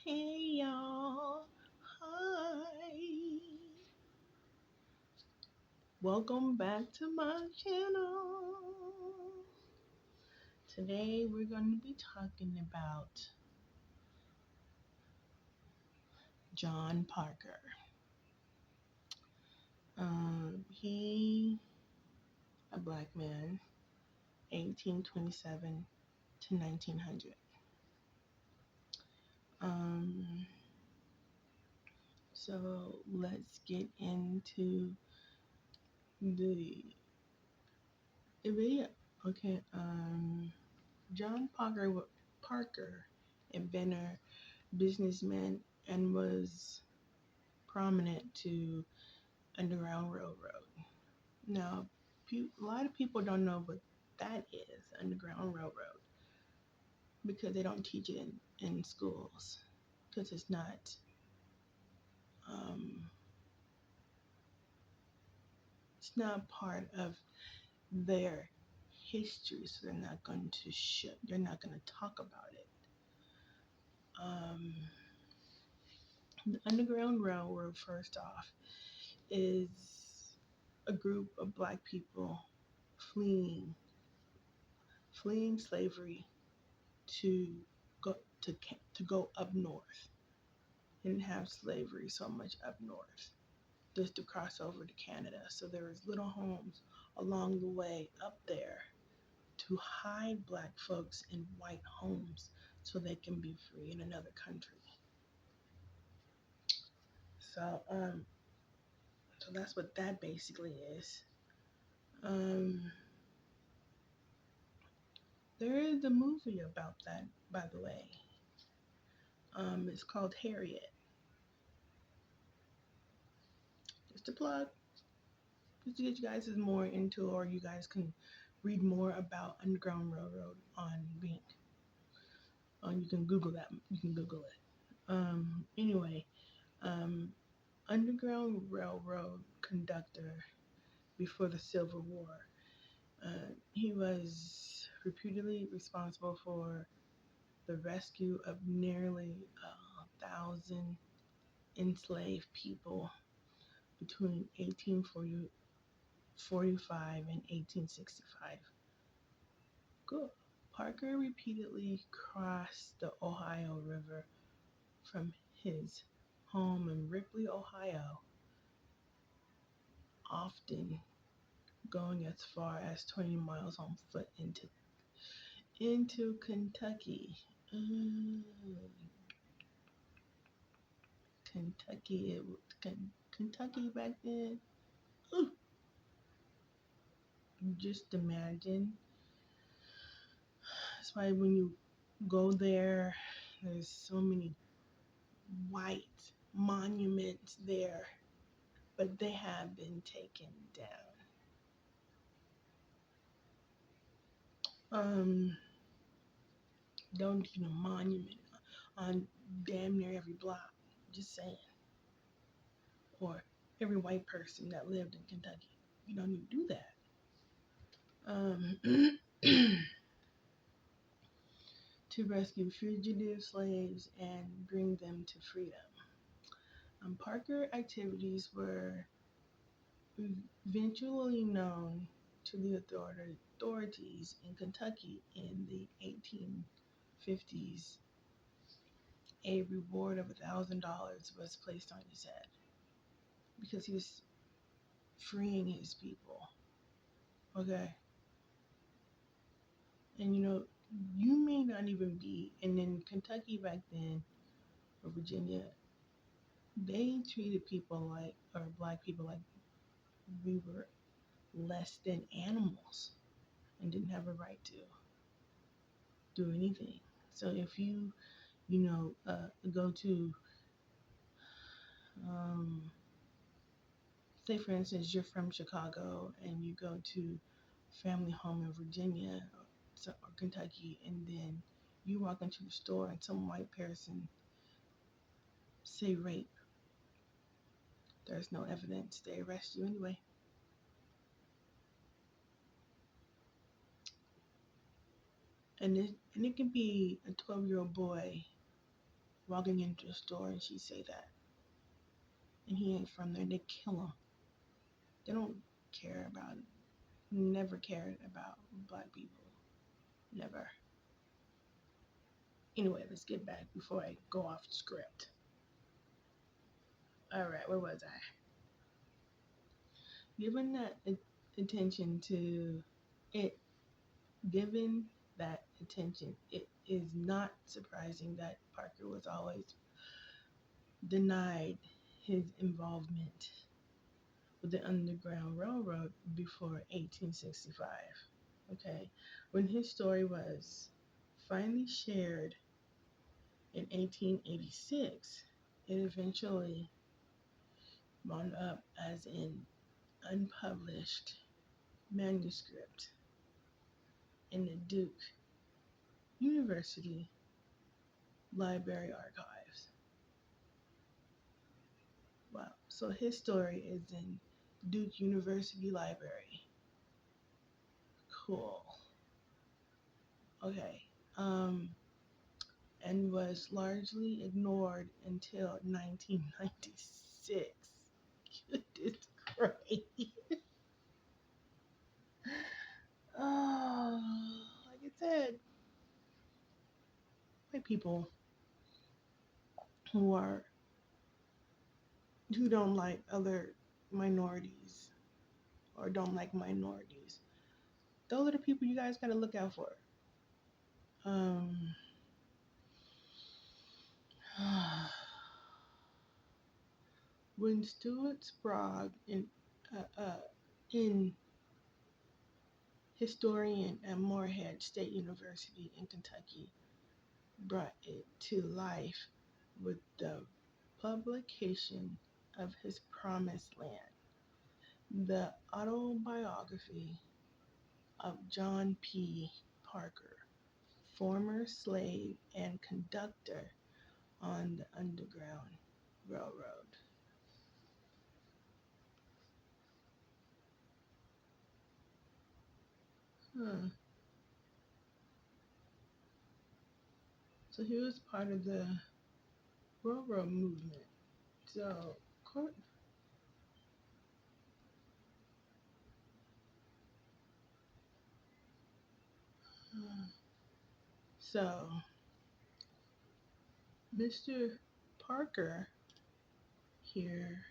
Hey y'all. Hi. Welcome back to my channel. Today we're going to be talking about John Parker. He, a black man, 1827 to 1900. Um, so let's get into the video. Okay. John Parker, inventor, businessman, and was prominent to Underground Railroad. Now, a lot of people don't know what that is, Underground Railroad, because they don't teach it in schools, because um, it's not part of their history, so they're not going to talk about it. Um, the Underground Railroad, first off, is a group of black people fleeing fleeing slavery to go to go up north. They didn't have slavery so much up north, just to cross over to Canada. So there was little homes along the way up there to hide black folks in white homes so they can be free in another country. So so that's what that basically is. Um, there is a movie about that, by the way. It's called Harriet. Just a plug. Just to get you guys more into, or you guys can read more about Underground Railroad on Bing. You can Google that. You can Google it. Anyway, um, Underground Railroad conductor before the Civil War. He was reputedly responsible for the rescue of nearly 1,000 enslaved people between 1845 and 1865. Cool. Parker repeatedly crossed the Ohio River from his home in Ripley, Ohio, often going as far as 20 miles on foot into Kentucky. Kentucky, Kentucky back then. Ooh, just imagine. That's why when you go there, there's so many white monuments there, but they have been taken down. Don't need a monument on damn near every block. Just saying. Or every white person that lived in Kentucky. You don't need to do that. To rescue fugitive slaves and bring them to freedom. Parker activities were eventually known to the authorities in Kentucky in the 1850s. A reward of $1,000 was placed on his head because he was freeing his people. Okay. And you may not even be, and in Kentucky back then, or Virginia, they treated people like, or black people like we were less than animals and didn't have a right to do anything. So if go to, say for instance, you're from Chicago and you go to family home in Virginia or Kentucky, and then you walk into the store and some white person say rape, there's no evidence. They arrest you anyway. And it can be a 12-year-old boy walking into a store and she say that, and he ain't from there, they kill him. They don't care about, never cared about black people, never. Anyway, let's get back before I go off script. All right, where was I? Given that attention to it, given that attention, it is not surprising that Parker was always denied his involvement with the Underground Railroad before 1865. Okay, when his story was finally shared in 1886, it eventually wound up as an unpublished manuscript in the Duke University Library Archives. Wow. So his story is in Duke University Library. Cool. Okay. And was largely ignored until 1996. Goodness gracious. Oh, like I said, white people who are who don't like other minorities or don't like minorities. Those are the people you guys gotta look out for. Um, when Stuart Sprague, in historian at Morehead State University in Kentucky, brought it to life with the publication of his Promised Land, the autobiography of John P. Parker, former slave and conductor on the Underground Railroad. Huh. So he was part of the railroad movement. So, so Mr. Parker here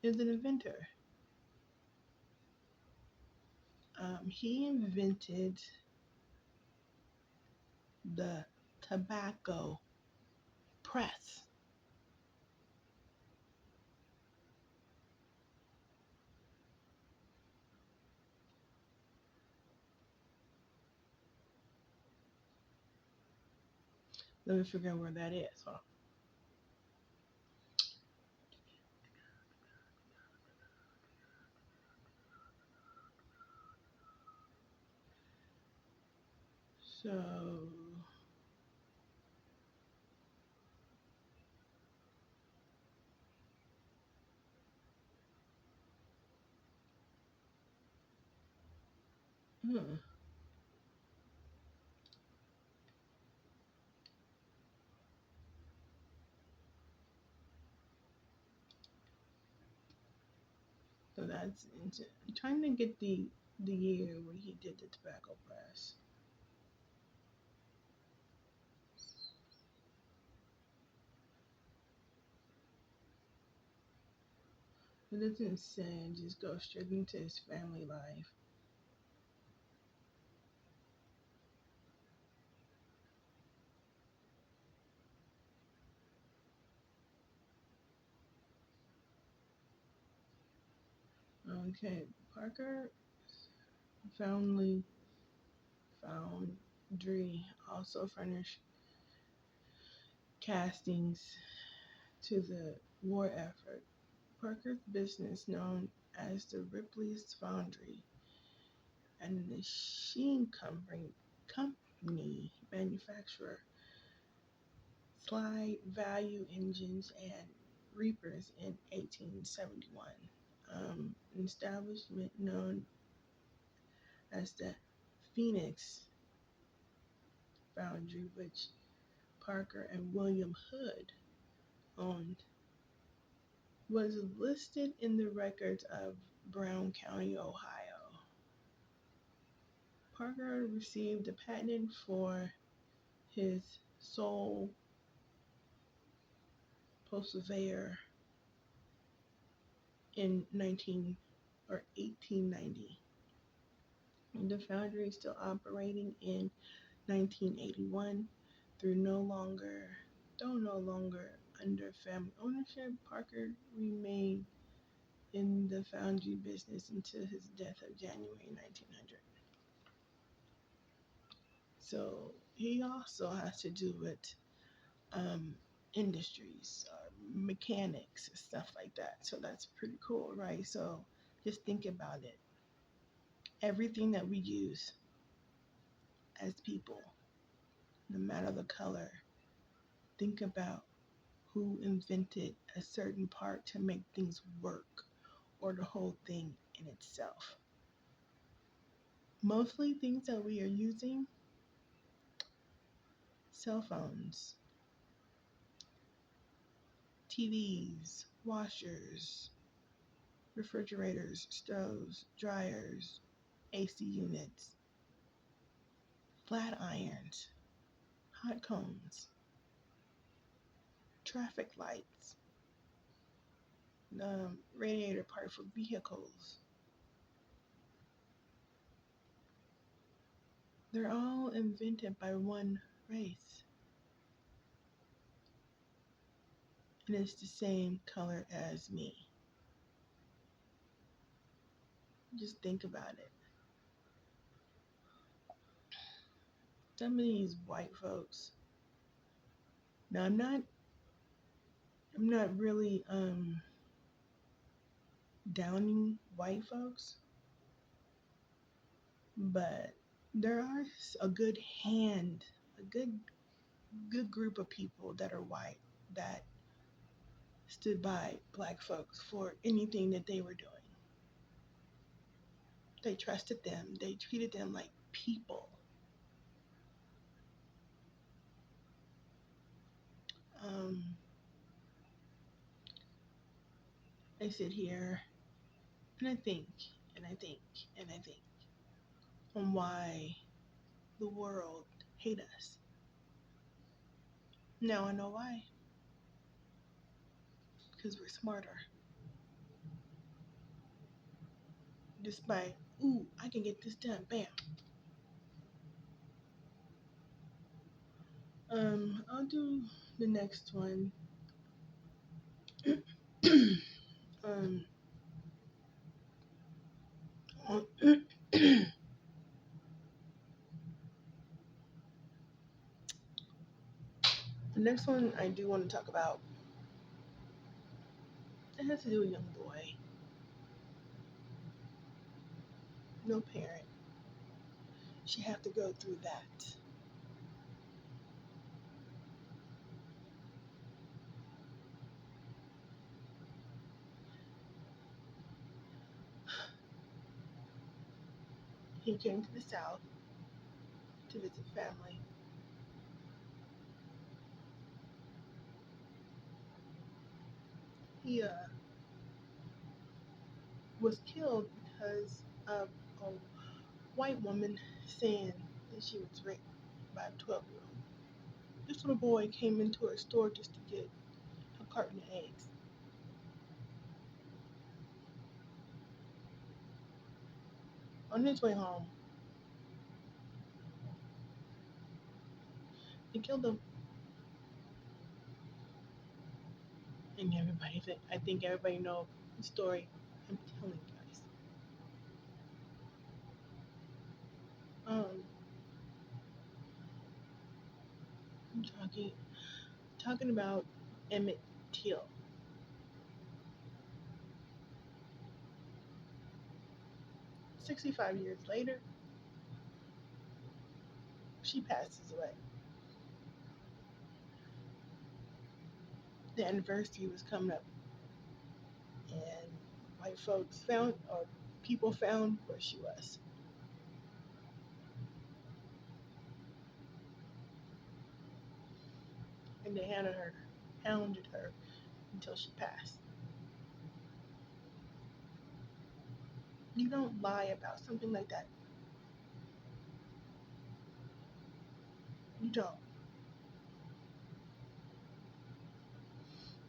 is an inventor. He invented the tobacco press. Let me figure out where that is. Hold on. So, hmm. So that's I'm trying to get the year when he did the tobacco press. It doesn't say. Just go straight into his family life. Okay, Parker Foundry Foundry also furnished castings to the war effort. Parker's business, known as the Ripley's Foundry, and the Sheen Company manufacturer slide value engines and reapers in 1871. An establishment known as the Phoenix Foundry, which Parker and William Hood owned was listed in the records of Brown County, Ohio. Parker received a patent for his sole pulsivator in 1890. The foundry is still operating in 1981 though no longer under family ownership. Parker remained in the foundry business until his death of January 1900. So he also has to do with industries, mechanics, stuff like that. So that's pretty cool, right? So just think about it. Everything that we use as people, no matter the color, think about who invented a certain part to make things work or the whole thing in itself. Mostly things that we are using, cell phones, TVs, washers, refrigerators, stoves, dryers, AC units, flat irons, hot combs, traffic lights, the radiator part for vehicles. They're all invented by one race. And it's the same color as me. Just think about it. Some of these white folks. Now I'm not really downing white folks, but there are a good hand, a good group of people that are white that stood by black folks for anything that they were doing. They trusted them. They treated them like people. I sit here and I think and I think and I think on why the world hate us. Now I know why. Because we're smarter. Despite, ooh, I can get this done. Bam. I'll do the next one. um, the next one I do want to talk about. It has to do with a young boy. No parent should have to go through that. He came to the South to visit family. He was killed because of a white woman saying that she was raped by a 12-year-old. This little boy came into her store just to get a carton of eggs. On his way home, they killed him. And I think everybody know the story I'm telling you guys. I'm talking about Emmett Till. 65 years later, she passes away. The anniversary was coming up, and white folks found, or people found where she was. and they hounded her until she passed. You don't lie about something like that. You don't.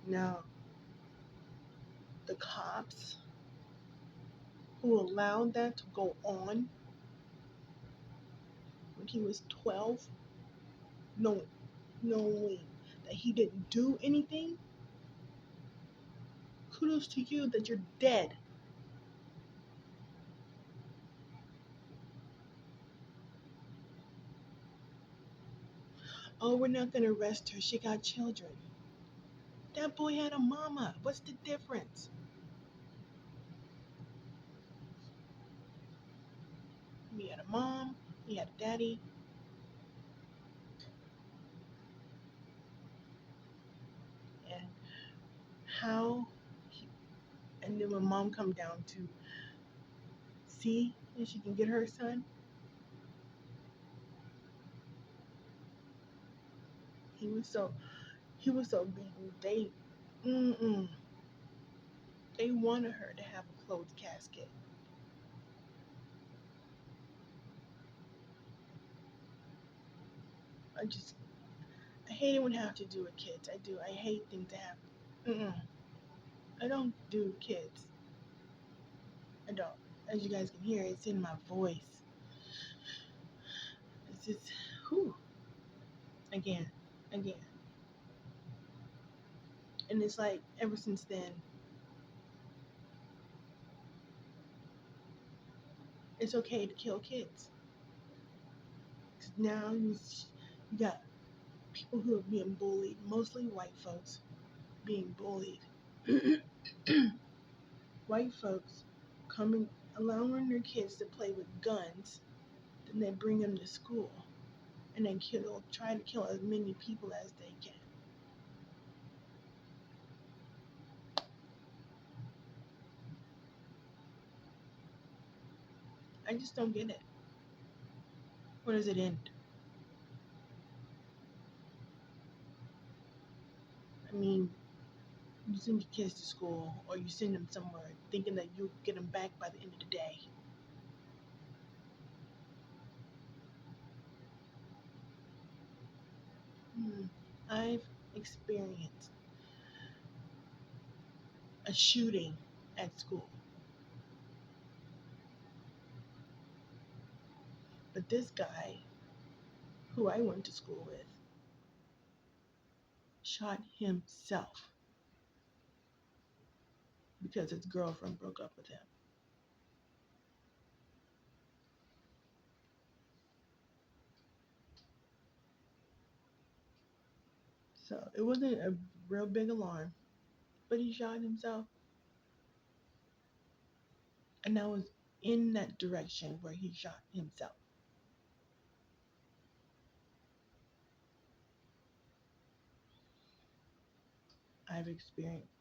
Now, the cops who allowed that to go on when he was 12, knowing, knowing that he didn't do anything, kudos to you that you're dead. Oh, we're not going to arrest her. She got children. That boy had a mama. What's the difference? He had a mom, he had a daddy, and how, he, and then when mom come down to see if she can get her son, he was so, he was so beaten. Mm-mm, they wanted her to have a closed casket. I just, I hate it when I have to do with kids. I do. I hate things that happen. Mm-mm. I don't do kids. I don't. As you guys can hear, it's in my voice. It's just, whew, again, again. And it's like, ever since then, it's okay to kill kids. 'Cause now you got people who are being bullied, mostly white folks being bullied. White folks coming, allowing their kids to play with guns, then they bring them to school and then try to kill as many people as they can. I just don't get it. Where does it end? I mean, you send your kids to school or you send them somewhere thinking that you'll get them back by the end of the day. Hmm. I've experienced a shooting at school, but this guy who I went to school with shot himself because his girlfriend broke up with him. So it wasn't a real big alarm, but he shot himself. And I was in that direction where he shot himself.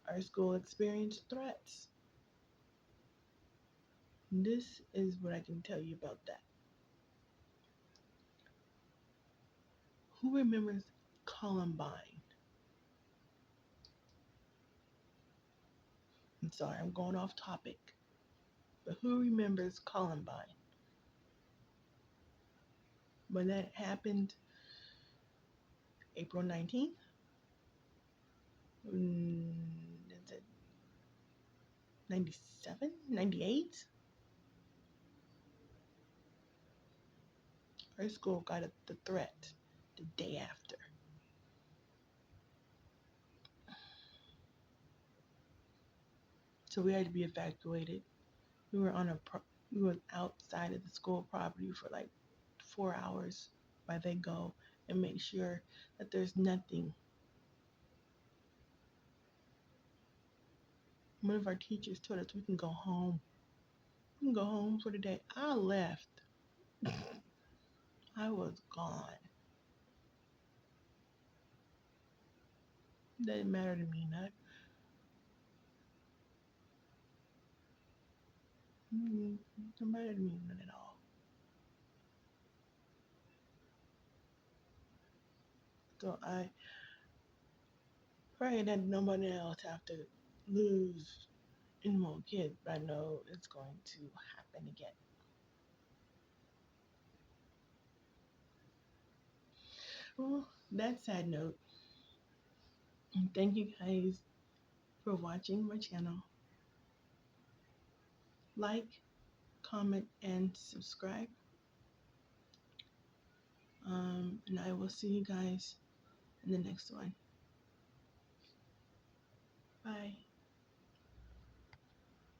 Our school experienced threats. This is what I can tell you about that. Who remembers Columbine? I'm sorry, I'm going off topic. But who remembers Columbine? When that happened, April 19th? Is it 97? 98? Our school got the threat the day after. So we had to be evacuated. We were we were outside of the school property for like 4 hours while they go and make sure that there's nothing. One of our teachers told us we can go home. We can go home for the day. I left. I was gone. Doesn't matter to me, not. Doesn't matter to me, none at all. So Pray that nobody else have to lose any more kids, but I know it's going to happen again. Well, that sad note, thank you guys for watching my channel. Like, comment, and subscribe. And I will see you guys in the next one. Bye.